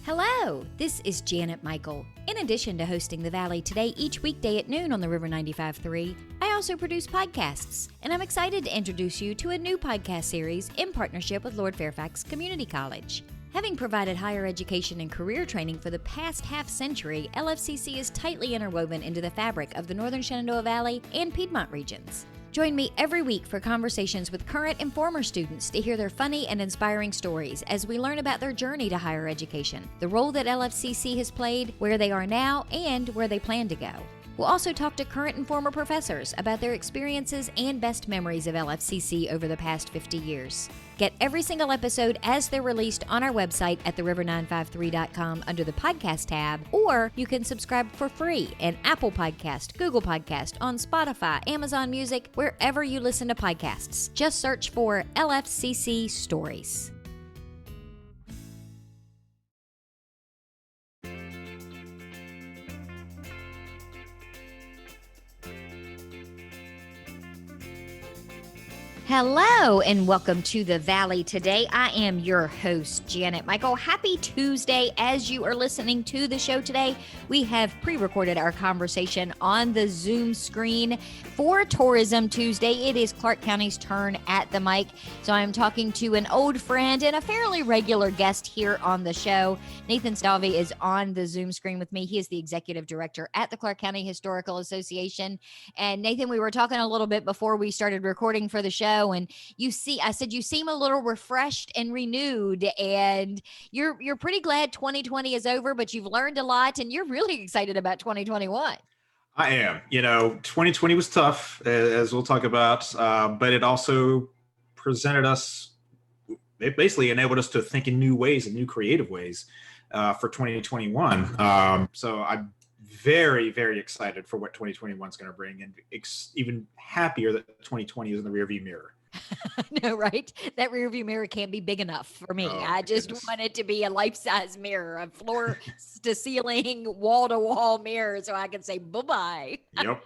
Hello, this is Janet Michael. In addition to hosting The Valley Today each weekday at noon on the River 95.3, I also produce podcasts, and I'm excited to introduce you to a new podcast series in partnership with Lord Fairfax Community College. Having provided higher education and career training for the past half-century, LFCC is tightly interwoven into the fabric of the Northern Shenandoah Valley and Piedmont regions. Join me every week for conversations with current and former students to hear their funny and inspiring stories as we learn about their journey to higher education, the role that LFCC has played, where they are now, and where they plan to go. We'll also talk to current and former professors about their experiences and best memories of LFCC over the past 50 years. Get every single episode as they're released on our website at theriver953.com under the podcast tab, or you can subscribe for free in Apple Podcast, Google Podcast, on Spotify, Amazon Music, wherever you listen to podcasts. Just search for LFCC Stories. Hello and welcome to The Valley Today. I am your host, Janet Michael. Happy Tuesday. As you are listening to the show today, we have pre-recorded our conversation on the Zoom screen for Tourism Tuesday. It is Clarke County's turn at the mic. So I'm talking to an old friend and a fairly regular guest here on the show. Nathan Stalvey is on the Zoom screen with me. He is the executive director at the Clarke County Historical Association. And Nathan, we were talking a little bit before we started recording for the show. And I said, you seem a little refreshed and renewed, and you're pretty glad 2020 is over, but you've learned a lot and you're really excited about 2021. I am. 2020 was tough, as we'll talk about, but it also it basically enabled us to think in new ways and new creative ways for 2021. So I'm very, very excited for what 2021 is going to bring, and even happier that 2020 is in the rearview mirror. No, right? That rearview mirror can't be big enough for me. I just want it to be a life-size mirror, a floor-to-ceiling, wall-to-wall mirror, so I can say bye-bye. Yep.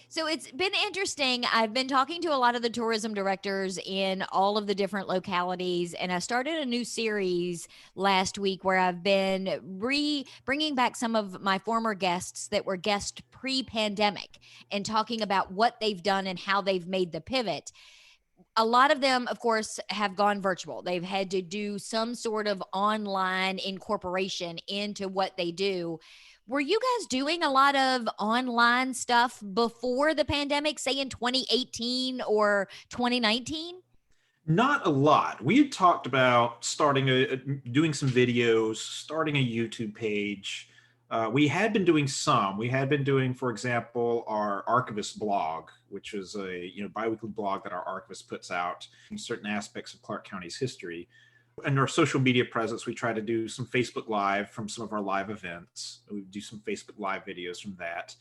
So it's been interesting. I've been talking to a lot of the tourism directors in all of the different localities, and I started a new series last week where I've been bringing back some of my former guests that were guests pre-pandemic and talking about what they've done and how they've made the pivot. A lot of them, of course, have gone virtual. They've had to do some sort of online incorporation into what they do. Were you guys doing a lot of online stuff before the pandemic, say in 2018 or 2019? Not a lot. We had talked about doing some videos, starting a YouTube page. We had been doing some. We had been doing, for example, our archivist blog, which is a biweekly blog that our archivist puts out in certain aspects of Clarke County's history. And our social media presence, we try to do some Facebook Live from some of our live events. We do some Facebook Live videos from that.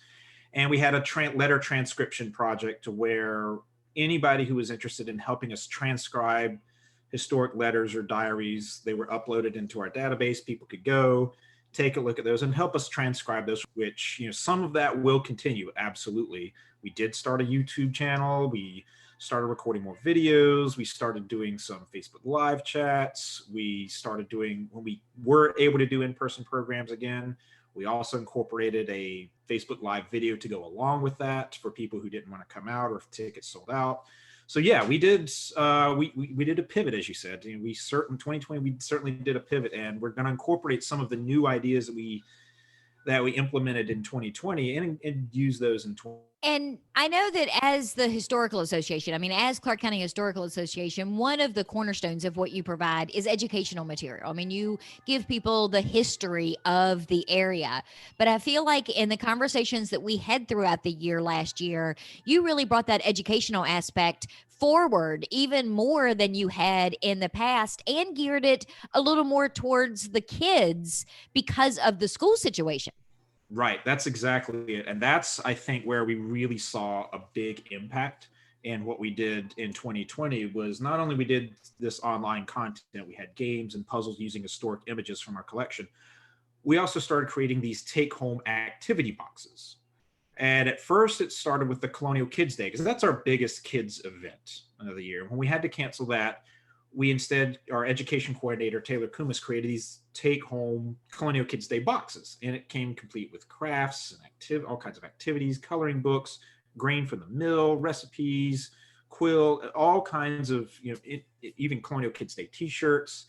And we had a letter transcription project to where anybody who was interested in helping us transcribe historic letters or diaries, they were uploaded into our database. People could go take a look at those and help us transcribe those, which, some of that will continue. Absolutely. We did start a YouTube channel. We started recording more videos. We started doing some Facebook Live chats. We started doing, when we were able to do in-person programs again, we also incorporated a Facebook Live video to go along with that for people who didn't want to come out or if tickets sold out. So yeah, we did a pivot, as you said. 2020, we certainly did a pivot, and we're going to incorporate some of the new ideas that we implemented in 2020 and use those in 2020. And I know that as the Historical Association, as Clarke County Historical Association, one of the cornerstones of what you provide is educational material. You give people the history of the area. But I feel like in the conversations that we had throughout the year last year, you really brought that educational aspect forward even more than you had in the past and geared it a little more towards the kids because of the school situation. Right. That's exactly it. And that's, I think, where we really saw a big impact. And what we did in 2020 was not only we did this online content, we had games and puzzles using historic images from our collection. We also started creating these take-home activity boxes. And at first it started with the Colonial Kids Day, because that's our biggest kids event of the year. When we had to cancel that, we instead, our education coordinator, Taylor Kumis, created these take-home Colonial Kids Day boxes. And it came complete with crafts and all kinds of activities, coloring books, grain from the mill, recipes, quill, all kinds of, even Colonial Kids Day t-shirts.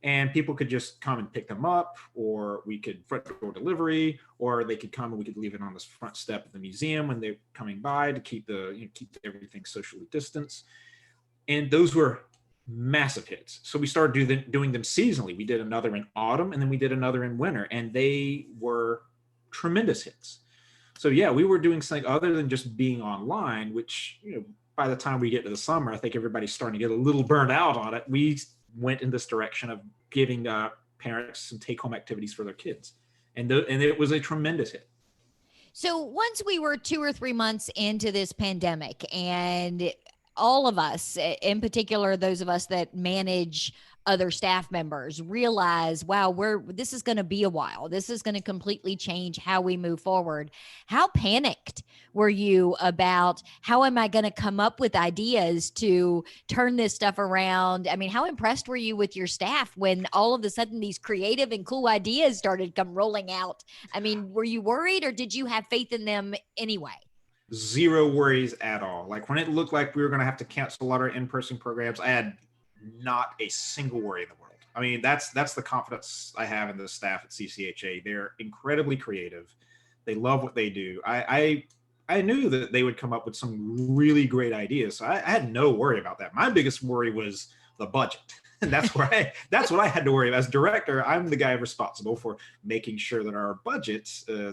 And people could just come and pick them up, or we could front door delivery, or they could come and we could leave it on the front step of the museum when they're coming by to keep keep everything socially distanced. And those were massive hits. So we started doing them seasonally. We did another in autumn, and then we did another in winter, and they were tremendous hits. So yeah, we were doing something other than just being online, which, by the time we get to the summer, I think everybody's starting to get a little burned out on it. We went in this direction of giving parents some take-home activities for their kids. And it was a tremendous hit. So once we were 2 or 3 months into this pandemic, and all of us, in particular, those of us that manage other staff members, realize, wow, this is going to be a while. This is going to completely change how we move forward. How panicked were you about how am I going to come up with ideas to turn this stuff around? I mean, how impressed were you with your staff when all of a sudden these creative and cool ideas started come rolling out? I mean, were you worried, or did you have faith in them anyway? Zero worries at all. Like when it looked like we were going to have to cancel a lot of in-person programs, I had not a single worry in the world. I mean, that's the confidence I have in the staff at CCHA. They're incredibly creative. They love what they do. I knew that they would come up with some really great ideas. So I had no worry about that. My biggest worry was the budget. And that's what I had to worry about. As director, I'm the guy responsible for making sure that our budget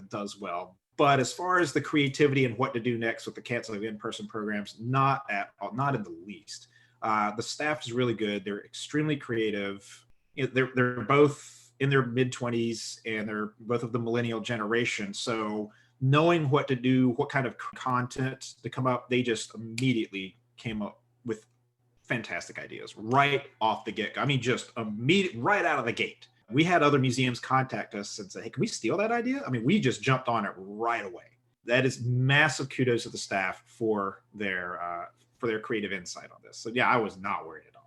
does well. But as far as the creativity and what to do next with the canceling of in-person programs, not at all, not in the least. The staff is really good. They're extremely creative. They're both in their mid-20s, and they're both of the millennial generation. So knowing what to do, what kind of content to come up, they just immediately came up with fantastic ideas right off the get-go. I mean, just right out of the gate. We had other museums contact us and say, hey, can we steal that idea? I mean, we just jumped on it right away. That is massive kudos to the staff for their creative insight on this. So yeah, I was not worried at all.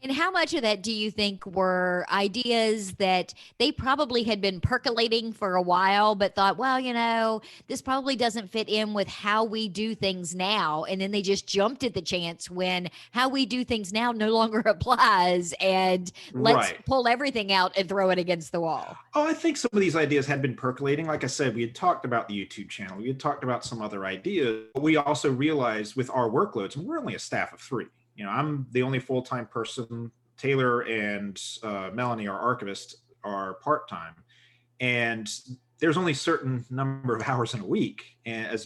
And how much of that do you think were ideas that they probably had been percolating for a while, but thought, well, this probably doesn't fit in with how we do things now. And then they just jumped at the chance when how we do things now no longer applies, and let's pull everything out and throw it against the wall. Oh, I think some of these ideas had been percolating. Like I said, we had talked about the YouTube channel. We had talked about some other ideas. But we also realized with our workloads, and we're only a staff of 3. I'm the only full-time person. Taylor and Melanie, our archivists, are part-time. And there's only a certain number of hours in a week. And as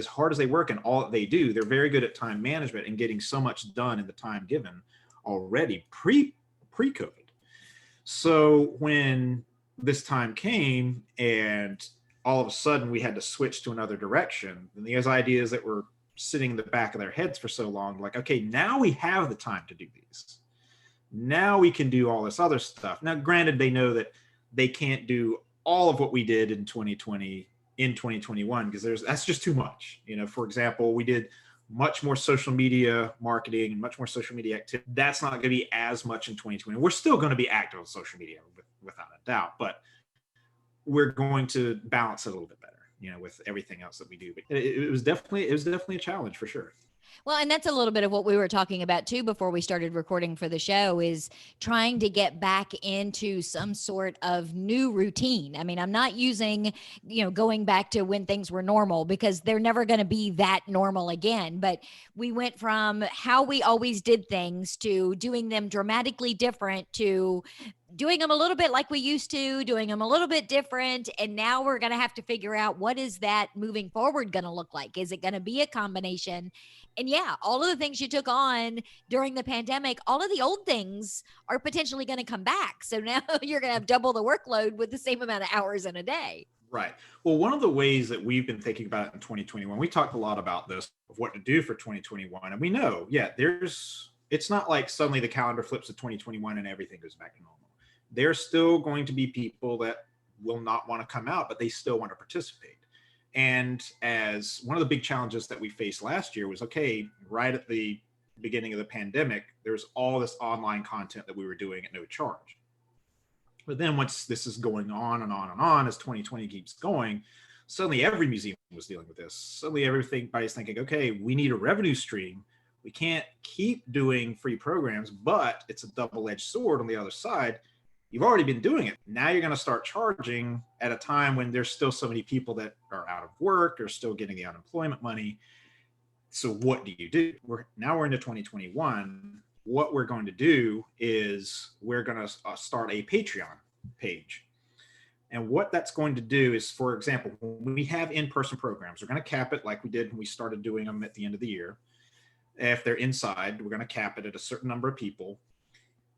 hard as they work and all that they do, they're very good at time management and getting so much done in the time given already pre-COVID. So when this time came and all of a sudden we had to switch to another direction, and these ideas that were sitting in the back of their heads for so long, like, okay, now we have the time to do these. Now we can do all this other stuff. Now, granted, they know that they can't do all of what we did in 2020 in 2021 because that's just too much. For example, we did much more social media marketing and much more social media activity. That's not going to be as much in 2020. We're still going to be active on social media without a doubt, but we're going to balance it a little bit better, with everything else that we do. But it was definitely a challenge for sure. Well, and that's a little bit of what we were talking about too before we started recording for the show, is trying to get back into some sort of new routine. I mean, I'm not using, going back to when things were normal, because they're never going to be that normal again. But we went from how we always did things to doing them dramatically different to doing them a little bit like we used to, doing them a little bit different. And now we're going to have to figure out, what is that moving forward going to look like? Is it going to be a combination? And yeah, all of the things you took on during the pandemic, all of the old things are potentially going to come back. So now you're going to have double the workload with the same amount of hours in a day. Right. Well, one of the ways that we've been thinking about it in 2021, we talked a lot about this, of what to do for 2021. And we know, it's not like suddenly the calendar flips to 2021 and everything goes back to normal. There's still going to be people that will not want to come out, but they still want to participate. And as one of the big challenges that we faced last year was, okay, right at the beginning of the pandemic, there's all this online content that we were doing at no charge. But then once this is going on and on and on, as 2020 keeps going, suddenly every museum was dealing with this. Suddenly everybody's thinking, okay, we need a revenue stream. We can't keep doing free programs, but it's a double-edged sword on the other side. You've already been doing it. Now you're going to start charging at a time when there's still so many people that are out of work or still getting the unemployment money. So what do you do? We're into 2021. What we're going to do is we're going to start a Patreon page. And what that's going to do is, for example, when we have in-person programs, we're going to cap it like we did when we started doing them at the end of the year. If they're inside, we're going to cap it at a certain number of people.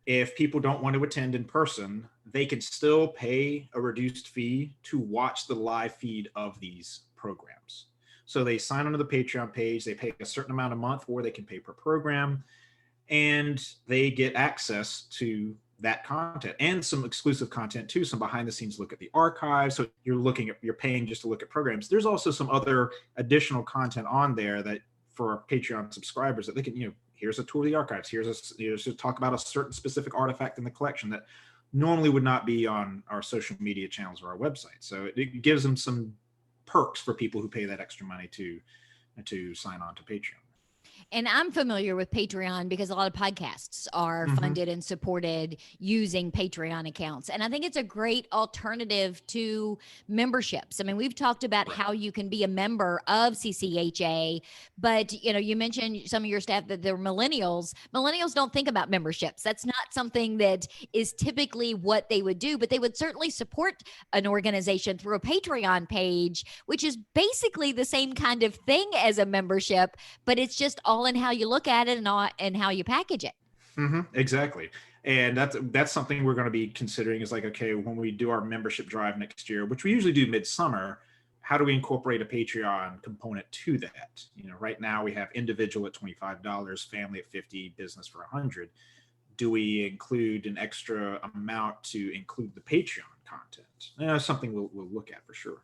If people don't want to attend in person, they can still pay a reduced fee to watch the live feed of these programs. So they sign onto the Patreon page, they pay a certain amount a month, or they can pay per program, and they get access to that content and some exclusive content too, some behind the scenes look at the archives. So you're paying just to look at programs. There's also some other additional content on there that for our Patreon subscribers that they can, here's a tour of the archives. Here's to talk about a certain specific artifact in the collection that normally would not be on our social media channels or our website. So it gives them some perks for people who pay that extra money to sign on to Patreon. And I'm familiar with Patreon because a lot of podcasts are funded and supported using Patreon accounts. And I think it's a great alternative to memberships. I mean, we've talked about how you can be a member of CCHA, but you mentioned some of your staff that they're millennials. Millennials don't think about memberships. That's not something that is typically what they would do, but they would certainly support an organization through a Patreon page, which is basically the same kind of thing as a membership, but it's just all in how you look at it and how you package it. Exactly. And that's something we're going to be considering is like, okay, when we do our membership drive next year, which we usually do midsummer, how do we incorporate a Patreon component to that? Right now we have individual at $25, family at $50, business for $100. Do we include an extra amount to include the Patreon content? Something we'll look at for sure.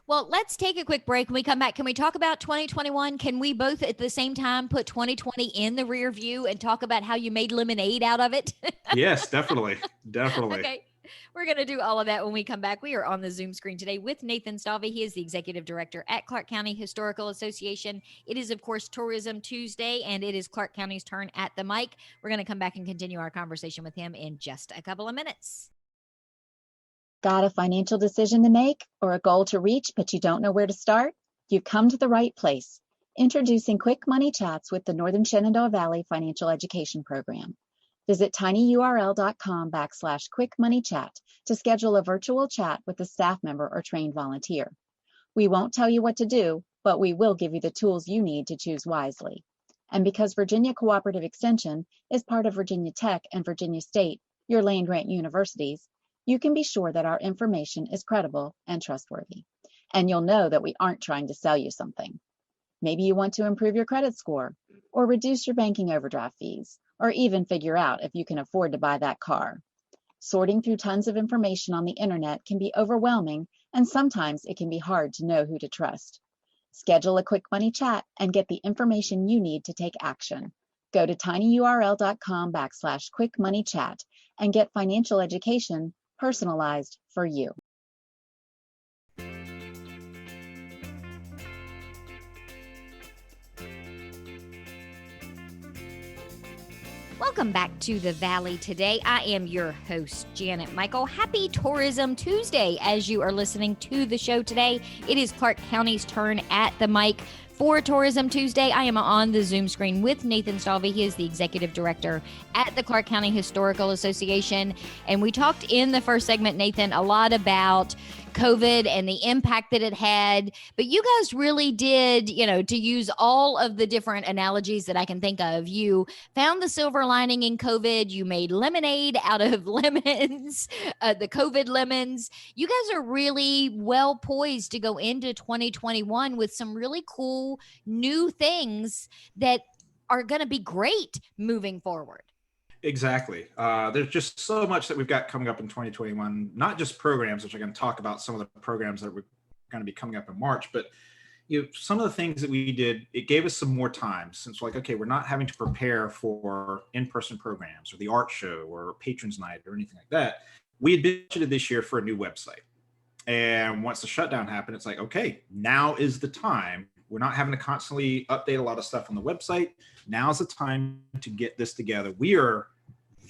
Well, let's take a quick break. When we come back, can we talk about 2021? Can we both at the same time put 2020 in the rear view and talk about how you made lemonade out of it? Yes, definitely. Okay. We're going to do all of that when we come back. We are on the Zoom screen today with Nathan Stalvey. He is the executive director at Clarke County Historical Association. It is, of course, Tourism Tuesday, and it is Clarke County's turn at the mic. We're going to come back and continue our conversation with him in just a couple of minutes. Got a financial decision to make or a goal to reach, but you don't know where to start? You've come to the right place. Introducing Quick Money Chats with the Northern Shenandoah Valley Financial Education Program. Visit tinyurl.com/quickmoneychat to schedule a virtual chat with a staff member or trained volunteer. We won't tell you what to do, but we will give you the tools you need to choose wisely. And because Virginia Cooperative Extension is part of Virginia Tech and Virginia State, your land-grant universities, you can be sure that our information is credible and trustworthy. And you'll know that we aren't trying to sell you something. Maybe you want to improve your credit score, or reduce your banking overdraft fees, or even figure out if you can afford to buy that car. Sorting through tons of information on the internet can be overwhelming, and sometimes it can be hard to know who to trust. Schedule a Quick Money Chat and get the information you need to take action. Go to tinyurl.com/quickmoneychat and get financial education personalized for you. Welcome back to the Valley today. I am your host, Janet Michael. Happy Tourism Tuesday as you are listening to the show today. It is Clarke County's turn at the mic for Tourism Tuesday. I am on the Zoom screen with Nathan Stalvey. He is the executive director at the Clarke County Historical Association. And we talked in the first segment, Nathan, a lot about COVID and the impact that it had. But you guys really did, to use all of the different analogies that I can think of. You found the silver lining in COVID. You made lemonade out of lemons, the COVID lemons. You guys are really well poised to go into 2021 with some really cool new things that are going to be great moving forward. Exactly. There's just so much that we've got coming up in 2021, not just programs, which I'm going to talk about some of the programs that we're going to be coming up in March, but some of the things that we did, it gave us some more time, since we're like, okay, we're not having to prepare for in-person programs or the art show or patrons night or anything like that. We had budgeted this year for a new website. And once the shutdown happened, it's like, okay, now is the time. We're not having to constantly update a lot of stuff on the website. Now's the time to get this together. We are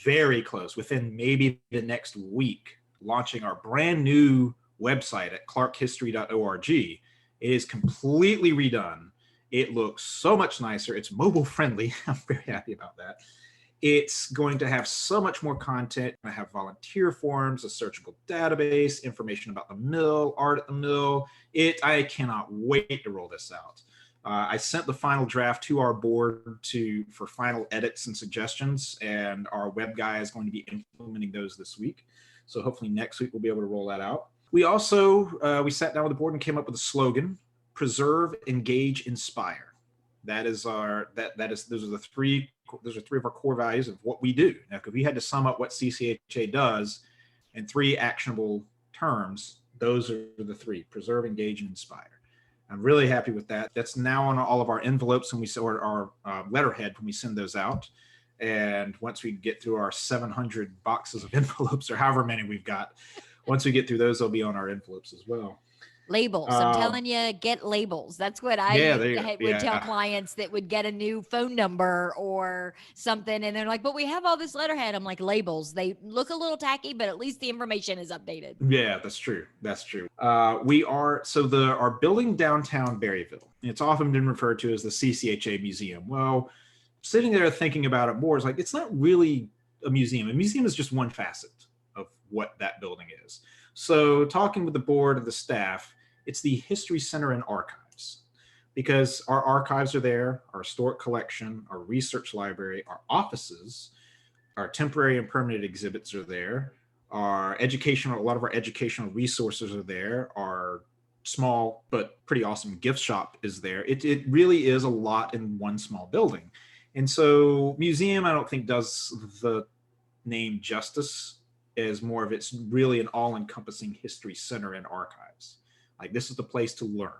very close, within maybe the next week, launching our brand new website at clarkehistory.org. It is completely redone. It looks so much nicer. It's mobile friendly. I'm very happy about that. It's going to have so much more content. I have volunteer forms, a searchable database, information about the mill, art at the mill. I cannot wait to roll this out. I sent the final draft to our board for final edits and suggestions, and our web guy is going to be implementing those this week. So hopefully next week we'll be able to roll that out. We also, we sat down with the board and came up with a slogan: preserve, engage, inspire. Those are three of our core values of what we do. Now, if we had to sum up what CCHA does in 3 actionable terms, those are the 3: preserve, engage, and inspire. I'm really happy with that. That's now on all of our envelopes or our letterhead when we send those out. And once we get through our 700 boxes of envelopes, or however many we've got, once we get through those, they'll be on our envelopes as well. Labels. I'm telling you, get labels. That's what I would tell clients that would get a new phone number or something. And they're like, but we have all this letterhead. I'm like, labels. They look a little tacky, but at least the information is updated. Yeah, that's true. That's true. Our building downtown Berryville, it's often been referred to as the CCHA Museum. Well, sitting there thinking about it more, is like, it's not really a museum. A museum is just one facet of what that building is. So talking with the board and the staff, it's the History Center and Archives, because our archives are there, our historic collection, our research library, our offices, our temporary and permanent exhibits are there, a lot of our educational resources are there, our small but pretty awesome gift shop is there. It really is a lot in one small building. And so museum, I don't think, does the name justice, as more of it's really an all-encompassing history center and archives. Like, this is the place to learn.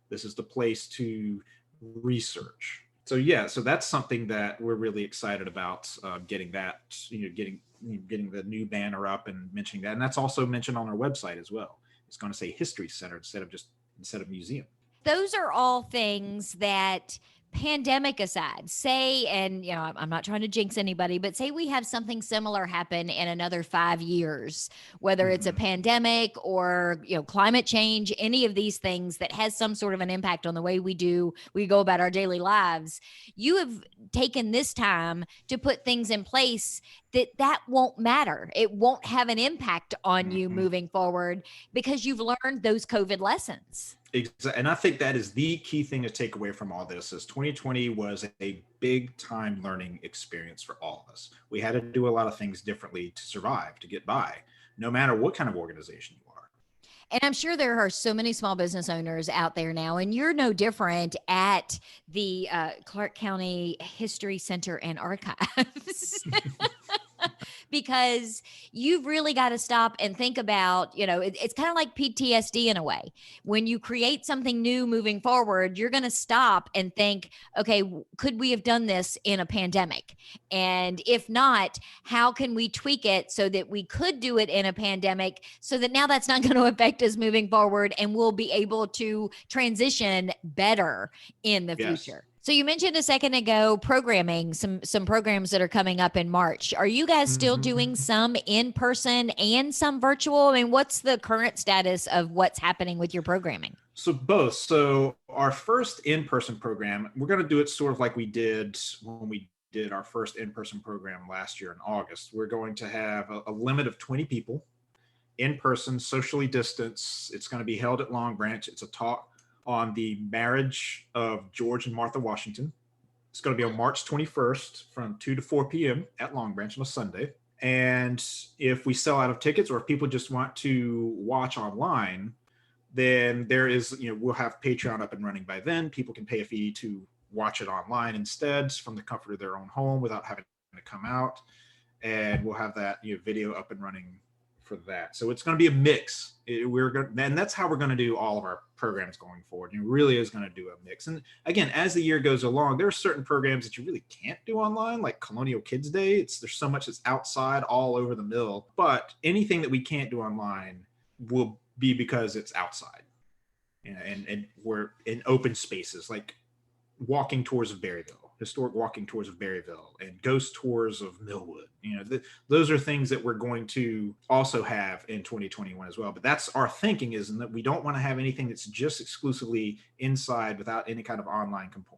This is the place to research. So that's something that we're really excited about, getting the new banner up and mentioning that. And that's also mentioned on our website as well. It's going to say History Center instead of museum. Those are all things that, pandemic aside, say, and I'm not trying to jinx anybody, but say we have something similar happen in another 5 years, whether it's a pandemic or climate change, any of these things that has some sort of an impact on the way we go about our daily lives. You have taken this time to put things in place that won't matter. It won't have an impact on you moving forward, because you've learned those COVID lessons. Exactly. And I think that is the key thing to take away from all this, is 2020 was a big time learning experience for all of us. We had to do a lot of things differently to survive, to get by, no matter what kind of organization you are. And I'm sure there are so many small business owners out there now, and you're no different at the Clarke County History Center and Archives. Because you've really got to stop and think about, it's kind of like PTSD in a way. When you create something new moving forward, you're going to stop and think, okay, could we have done this in a pandemic? And if not, how can we tweak it so that we could do it in a pandemic, so that now that's not going to affect us moving forward, and we'll be able to transition better in the future. So you mentioned a second ago programming, some programs that are coming up in March. Are you guys still doing some in person and some virtual? I mean, what's the current status of what's happening with your programming? So both. So our first in-person program, we're going to do it sort of like we did when we did our first in-person program last year in August. We're going to have a limit of 20 people in person, socially distanced. It's going to be held at Long Branch. It's a talk on the marriage of George and Martha Washington. It's going to be on March 21st from 2 to 4 p.m. at Long Branch on a Sunday. And if we sell out of tickets, or if people just want to watch online, then we'll have Patreon up and running by then. People can pay a fee to watch it online instead, from the comfort of their own home without having to come out. And we'll have that video up and running for that. So it's going to be a mix. And that's how we're going to do all of our programs going forward. It really is going to do a mix. And again, as the year goes along, there are certain programs that you really can't do online, like Colonial Kids Day. There's so much that's outside all over the mill. But anything that we can't do online will be because it's outside. And we're in open spaces, like walking tours of Berryville, historic walking tours of Berryville, and ghost tours of Millwood. Those are things that we're going to also have in 2021 as well. But that's our thinking, is that we don't want to have anything that's just exclusively inside without any kind of online component.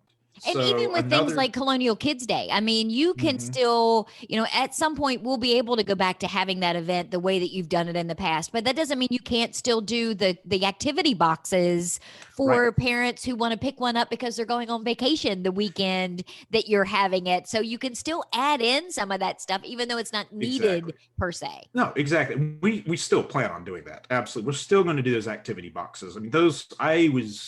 And even with things like Colonial Kids Day, I mean, you can still, at some point we'll be able to go back to having that event the way that you've done it in the past. But that doesn't mean you can't still do the activity boxes for parents who want to pick one up because they're going on vacation the weekend that you're having it. So you can still add in some of that stuff, even though it's not needed per se. No, exactly. We still plan on doing that. Absolutely. We're still going to do those activity boxes. I mean, I was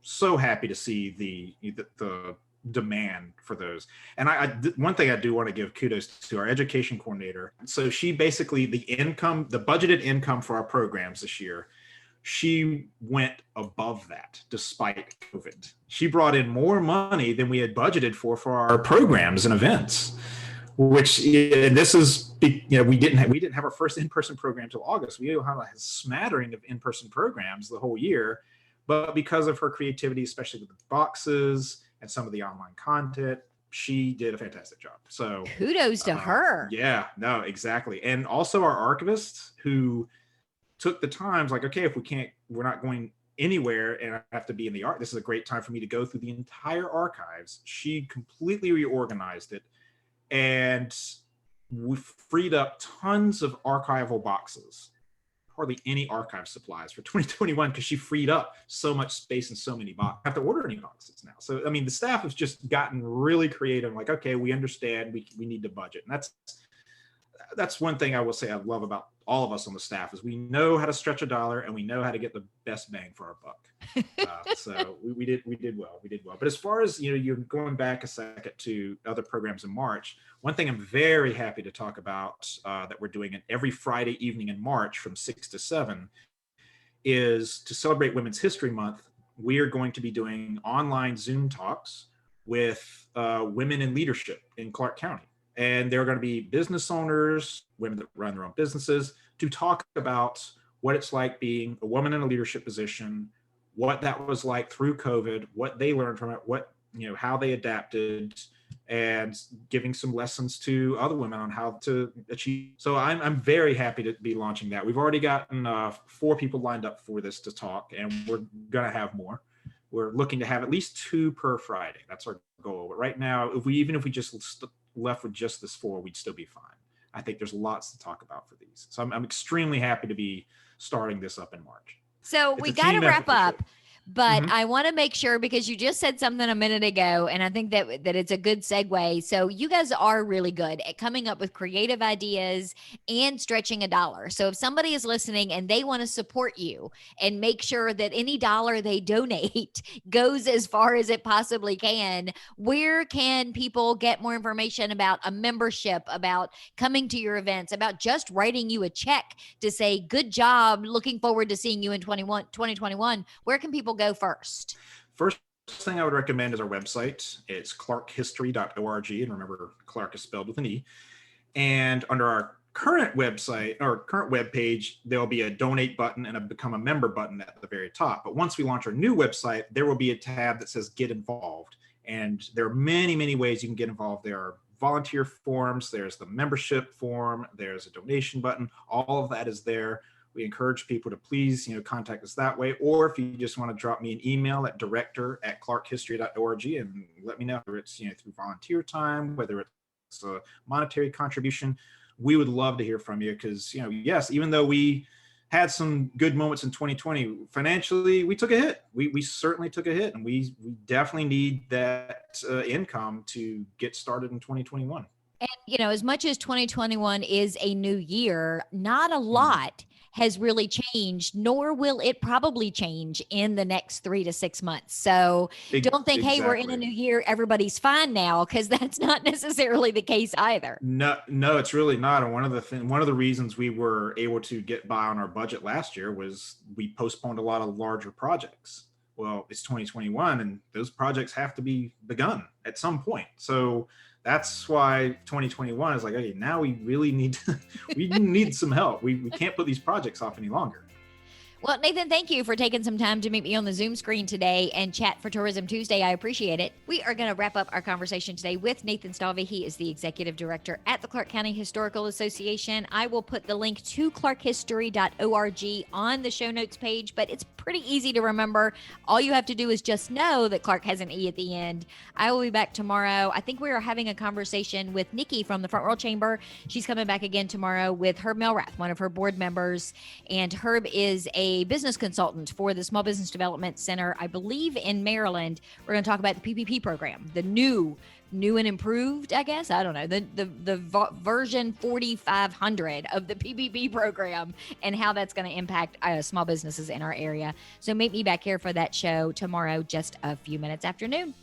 so happy to see the demand for those. And one thing I do want to give kudos to our education coordinator. So she basically, the budgeted income for our programs this year, she went above that despite COVID. She brought in more money than we had budgeted for our programs and events, and this is, we didn't have our first in-person program till August. We had a smattering of in-person programs the whole year. But because of her creativity, especially with the boxes and some of the online content, she did a fantastic job. So kudos to her. Yeah, no, exactly. And also our archivists who took the time, like, okay, if we're not going anywhere and I have to be in the art, this is a great time for me to go through the entire archives. She completely reorganized it, and we freed up tons of archival boxes. Hardly any archive supplies for 2021 because she freed up so much space and so many boxes. I have to order any boxes now. So, I mean, the staff has just gotten really creative. Like, okay, we understand we need to budget. And that's one thing I will say I love about all of us on the staff is we know how to stretch a dollar and we know how to get the best bang for our buck. So we did well. But as far as, you're going back a second to other programs in March, one thing I'm very happy to talk about that we're doing every Friday evening in March from 6 to 7 is to celebrate Women's History Month. We are going to be doing online Zoom talks with women in leadership in Clarke County. And there are going to be business owners, women that run their own businesses, to talk about what it's like being a woman in a leadership position, what that was like through COVID, what they learned from it, how they adapted, and giving some lessons to other women on how to achieve. So I'm very happy to be launching that. We've already gotten 4 people lined up for this to talk, and we're going to have more. We're looking to have at least 2 per Friday. That's our goal. But right now, even if we just left with just this 4, we'd still be fine. I think there's lots to talk about for these. So I'm extremely happy to be starting this up in March. So we got to wrap up. But I want to make sure, because you just said something a minute ago, and I think that it's a good segue. So you guys are really good at coming up with creative ideas and stretching a dollar. So if somebody is listening and they want to support you and make sure that any dollar they donate goes as far as it possibly can, where can people get more information about a membership, about coming to your events, about just writing you a check to say, good job, looking forward to seeing you in 2021? Where can people go first? First thing I would recommend is our website. It's clarkehistory.org. And remember, Clarke is spelled with an E. And under our current website or current web page, there'll be a donate button and a become a member button at the very top. But once we launch our new website, there will be a tab that says get involved. And there are many, many ways you can get involved. There are volunteer forms. There's the membership form. There's a donation button. All of that is there. We encourage people to please, contact us that way. Or if you just want to drop me an email at director@clarkehistory.org and let me know whether it's, through volunteer time, whether it's a monetary contribution. We would love to hear from you because, yes, even though we had some good moments in 2020, financially, we took a hit. We certainly took a hit, and we definitely need that income to get started in 2021. And, as much as 2021 is a new year, not a lot has really changed, nor will it probably change in the next 3 to 6 months. So don't think, hey, we're in a new year, everybody's fine now, because that's not necessarily the case either. No, it's really not. And one of the reasons we were able to get by on our budget last year was we postponed a lot of larger projects. Well, it's 2021 and those projects have to be begun at some point. So that's why 2021 is like, okay, now we really need we need some help. We can't put these projects off any longer. Well, Nathan, thank you for taking some time to meet me on the Zoom screen today and chat for Tourism Tuesday. I appreciate it. We are going to wrap up our conversation today with Nathan Stalvey. He is the Executive Director at the Clarke County Historical Association. I will put the link to clarkehistory.org on the show notes page, but it's pretty easy to remember. All you have to do is just know that Clarke has an E at the end. I will be back tomorrow. I think we are having a conversation with Nikki from the Front Royal Chamber. She's coming back again tomorrow with Herb Melrath, one of her board members. And Herb is a business consultant for the Small Business Development Center, I believe in Maryland. We're going to talk about the PPP program, the new and improved, I guess. I don't know, the version 4500 of the PPP program and how that's going to impact small businesses in our area. So meet me back here for that show tomorrow, just a few minutes after noon.